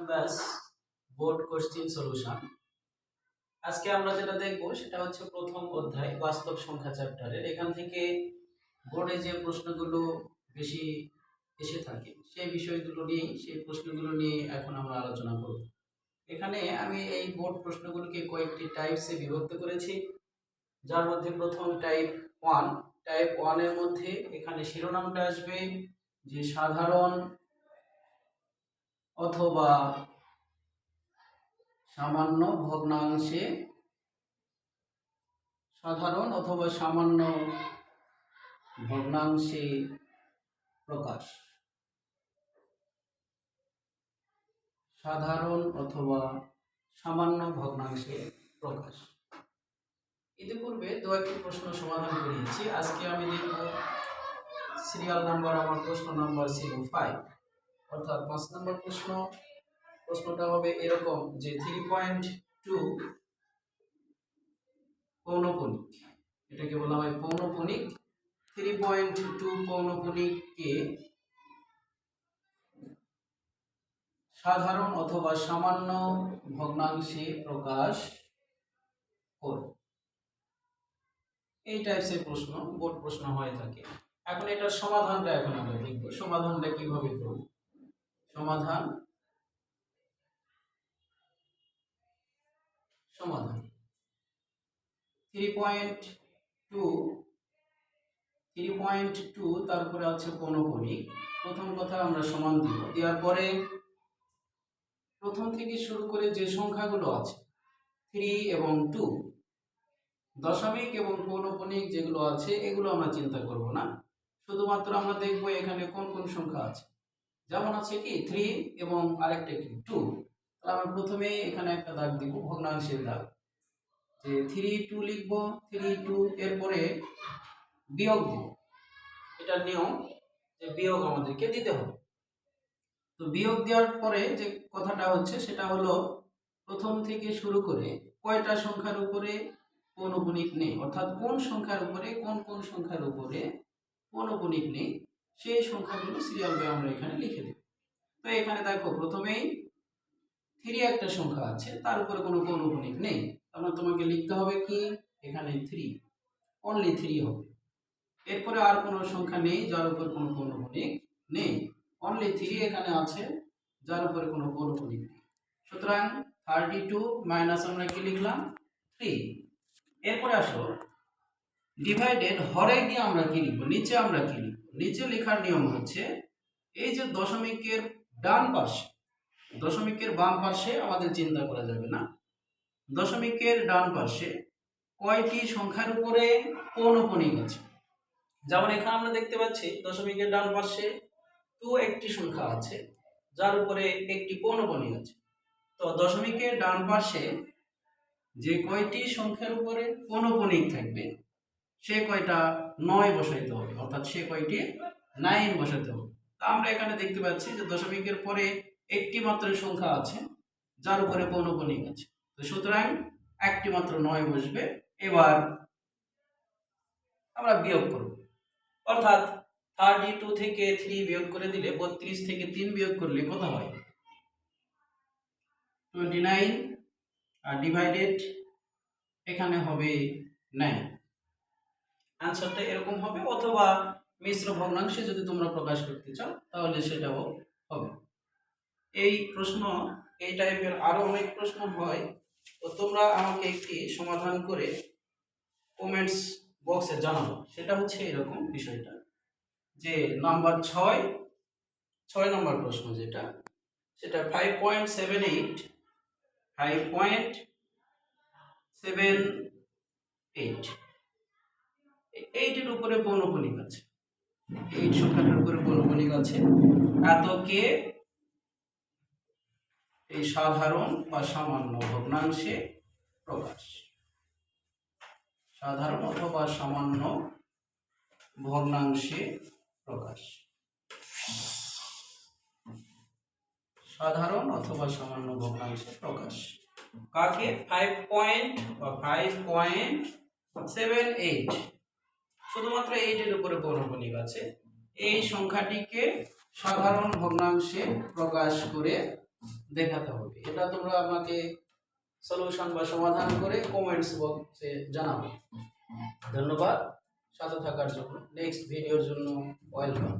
Class board question solution. আজকে আমরা যেটা দেখব সেটা হচ্ছে প্রথম অধ্যায় বাস্তব সংখ্যা চ্যাপ্টারের। এখান থেকে বোর্ডে যে প্রশ্নগুলো বেশি এসে থাকে সেই প্রশ্নগুলো নিয়ে এখন আমরা আলোচনা করব। এখানে আমি এই বোর্ড প্রশ্নগুলোকে কয়েকটি টাইপসে বিভক্ত করেছি, যার মধ্যে প্রথম টাইপ 1। টাইপ 1 এর মধ্যে এখানে শিরোনামটা আসবে যে সাধারণ অথবা সামান্য ভগ্নাংশে, সাধারণ অথবা সামান্য ভগ্নাংশে প্রকাশ, সাধারণ অথবা সামান্য ভগ্নাংশে প্রকাশ। ইতিপূর্বে দু একটি প্রশ্ন সমাধান করিয়েছি। আজকে আমি দেখব সিরিয়াল নাম্বার, আমার প্রশ্ন নাম্বার ছিল 5, অর্থাৎ 5 নম্বর প্রশ্নটা হবে এরকম যে 3.2 পৌনঃপুনিক, এটাকে বলা হয় পৌনঃপুনিক। 3.2 পৌনঃপুনিককে সাধারণ অথবা সামান্য ভগ্নাংশে প্রকাশ করো। এই টাইপসের প্রশ্ন বোর্ড প্রশ্ন হয়ে থাকে। এখন এটার সমাধানটা এখন আমরা দেখব, সমাধানটা কিভাবে করব। সমাধান 3.2 তারপরে আছে পৌনঃপুনিক। প্রথম কথা আমরা সমান দিব, দেওয়ার পরে প্রথম থেকে শুরু করে যে সংখ্যাগুলো আছে 3 এবং 2, দশমিক এবং পৌনঃপুনিক যেগুলো আছে এগুলো আমরা চিন্তা করব না, শুধুমাত্র আমরা দেখব এখানে কোন কোন সংখ্যা আছে। যেমন আছে কি 3 এবং আরেকটা কি 2। তাহলে আমরা প্রথমে এখানে একটা দাগ দিব, ভগ্নাংশের দাগ, যে 3 2 লিখব। 3 2 এরপরে বিয়োগ দিব। এটা নিয়ম যে বিয়োগ আমাদেরকে দিতে হবে। তো বিয়োগ দেওয়ার পরে যে কথাটা হচ্ছে সেটা হলো প্রথম থেকে শুরু করে কয়টা সংখ্যার উপরে পৌনঃপুনিক নেই, অর্থাৎ কোন সংখ্যার উপরে কোন সংখ্যার উপরে পৌনঃপুনিক নেই সেই সংখ্যাগুলো সিরিয়াল বাই আমরা এখানে লিখে দেব। তো এখানে দেখো প্রথমেই 3 একটা সংখ্যা আছে, তার উপরে কোনো পৌনঃপুনিক নেই, তাহলে তোমাকে লিখতে হবে কি এখানে 3, অনলি 3 হবে। এরপরে আর কোনো সংখ্যা নেই যার উপর কোনো পৌনঃপুনিক নেই, অনলি 3 এখানে আছে যার উপরে কোনো পৌনঃপুনিক নেই। সুতরাং 32 মাইনাস আমরা কি লিখলাম 3। এরপরে আসো ডিভাইডেড, হরে গিয়ে আমরা কি লিখব, নিচে আমরা কি লিখব। নিচে লেখার নিয়ম হচ্ছে এই যে দশমিকের ডান পাশে, দশমিকের বাম পাশে আমাদের চিন্তা করা যাবে না, দশমিকের ডান পাশে কয়টি সংখ্যার উপরে পৌনঃপুনিক আছে। যেমন এখানে আমরা দেখতে পাচ্ছি দশমিকের ডান পাশে 2 একটি সংখ্যা আছে যার উপরে একটি পৌনঃপুনিক আছে। তো দশমিকের ডান পাশে যে কয়টি সংখ্যার উপরে পৌনঃপুনিক থাকবে সে কয়টা 9 বসাইতে হবে, অর্থাৎ সে কয়টি 9 বসাতে হবে। তা আমরা এখানে দেখতে পাচ্ছি যে দশমিকের পরে একটি মাত্র সংখ্যা আছে যার উপরে পৌনঃপুনিক আছে, তো সুতরাং একটি মাত্র 9 বসবে। এবার আমরা বিয়োগ করব, অর্থাৎ 32 থেকে 3 বিয়োগ করে দিলে 32 থেকে 3 বিয়োগ করলে কত হয় 29, আর ডিভাইডেড এখানে হবে 9। আনসারটা এরকম হবে, অথবা মিশ্র ভগ্নাংশে যদি তোমরা প্রকাশ করতে চাও তাহলে সেটাও হবে। এই প্রশ্ন, এই টাইপের আরো অনেক প্রশ্ন হয়, তো তোমরা আমাকে একটি সমাধান করে কমেন্টস বক্সে জানাবো। সেটা হচ্ছে এরকম বিষয়টা যে নাম্বার 6 নম্বর প্রশ্ন যেটা, সেটা 5.78 8 এর উপরে পৌনঃপুনিক আছে, 8 সংখ্যাটার উপরে পৌনঃপুনিক আছে। এতকে এই সাধারণ বা সামান্য ভগ্নাংশে প্রকাশ, সাধারণ অথবা সামান্য ভগ্নাংশে প্রকাশ, সাধারণ অথবা সামান্য ভগ্নাংশে প্রকাশ। কাকে 5.78, শুধুমাত্র 8 এর উপরে পৌনঃপুনিক আছে, এই সংখ্যাটিকে সাধারণ ভগ্নাংশে প্রকাশ করে দেখাতে হবে। এটা তোমরা আমাকে সলিউশন বা সমাধান করে কমেন্টস বক্সে জানাবে। ধন্যবাদ সাথে থাকার জন্য। নেক্সট ভিডিওর জন্য ওয়েলকাম।